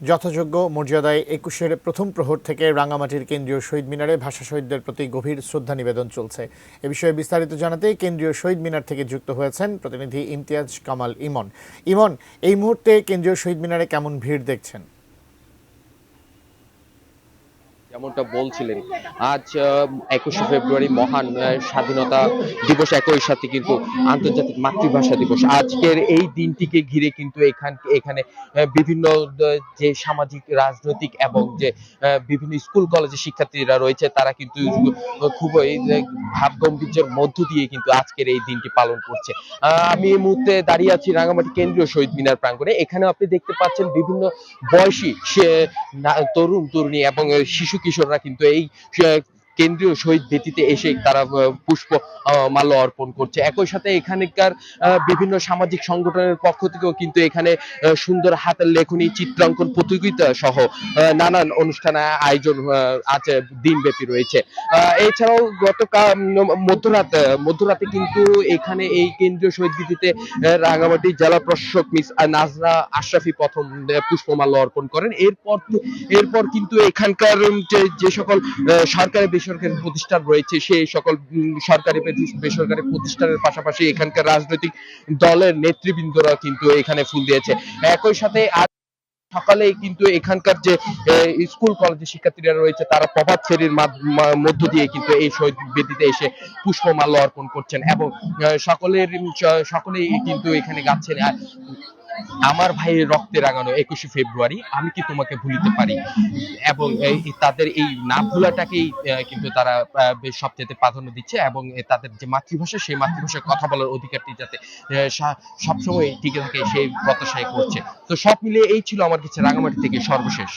যথাযোগ্য মর্যাদায় ২১-এর প্রথম প্রহর থেকে রাঙামাটির কেন্দ্রীয় শহীদ মিনারে ভাষা শহীদদের প্রতি গভীর শ্রদ্ধা নিবেদন চলছে। এ বিষয়ে বিস্তারিত জানাতে কেন্দ্রীয় শহীদ মিনার থেকে যুক্ত হয়েছেন প্রতিনিধি ইমতিয়াজ কামাল ইমন। ইমন, এই মুহূর্তে কেন্দ্রীয় শহীদ মিনারে কেমন ভিড় দেখছেন? যেমনটা বলছিলেন, আজ ২১শে ফেব্রুয়ারি মহান স্বাধীনতা দিবস, একই সাথে কিন্তু আন্তর্জাতিক মাতৃভাষা দিবস। আজকের এই দিনটিকে ঘিরে কিন্তু এখানে বিভিন্ন যে সামাজিক, রাজনৈতিক এবং যে বিভিন্ন স্কুল কলেজের শিক্ষার্থীরা রয়েছে, তারা কিন্তু খুবই ভাবগম্ভীর্যের মধ্য দিয়ে কিন্তু আজকের এই দিনটি পালন করছে। আমি এই মুহূর্তে দাঁড়িয়ে আছি রাঙামাটি কেন্দ্রীয় শহীদ মিনার প্রাঙ্গণে। এখানে আপনি দেখতে পাচ্ছেন বিভিন্ন বয়সী তরুণ তরুণী এবং শিশু কিশোররা কিন্তু এই কেন্দ্রীয় শহীদ বেদিতে এসে তারা পুষ্প মাল্য অর্পণ করছে। একই সাথে এখানকার বিভিন্ন সামাজিক সংগঠনের পক্ষ থেকেও কিন্তু এখানে সুন্দর হাতের লেখনী, চিত্রাঙ্কন প্রতিযোগিতা সহ নানান অনুষ্ঠান আয়োজন আজ দিনব্যাপী রয়েছে। এছাড়াও গতকাল মধ্যরাতে কিন্তু এখানে এই কেন্দ্রীয় শহীদ বেদিতে রাঙামাটি জেলা প্রশাসক মিস নাজরা আশরাফি প্রথম পুষ্পমাল্য অর্পণ করেন। এরপর কিন্তু এখানকার যে সকল সরকারি বেসরকারি প্রতিষ্ঠান রয়েছে, সেই সকল সরকারি বেসরকারি প্রতিষ্ঠানের পাশাপাশি এখানকার রাজনৈতিক দলের নেতৃবৃন্দরা কিন্তু এখানে ফুল দিয়েছে। একই সাথে সকালে কিন্তু এখানকার যে স্কুল কলেজের শিক্ষার্থীরা রয়েছে, তারা প্রভাত ফেরির মধ্য দিয়ে কিন্তু এই শহীদ বেদিতে এসে পুষ্পমাল্য অর্পণ করছেন এবং সকলেই কিন্তু এখানে গাচ্ছেন আমার ভাইয়ের রক্তে রাঙানো ২১শে ফেব্রুয়ারি, আমি কি তোমাকে ভুলিতে পারি। এবং তাদের এই না ভুলাটাকেই কিন্তু তারা সবচেয়ে প্রাধান্য দিচ্ছে এবং তাদের যে মাতৃভাষা, সেই মাতৃভাষায় কথা বলার অধিকারটি যাতে সবসময় টিকে থাকে সেই প্রত্যাশাই করছে। তো সব মিলিয়ে এই ছিল আমার কাছে রাঙামাটি থেকে সর্বশেষ।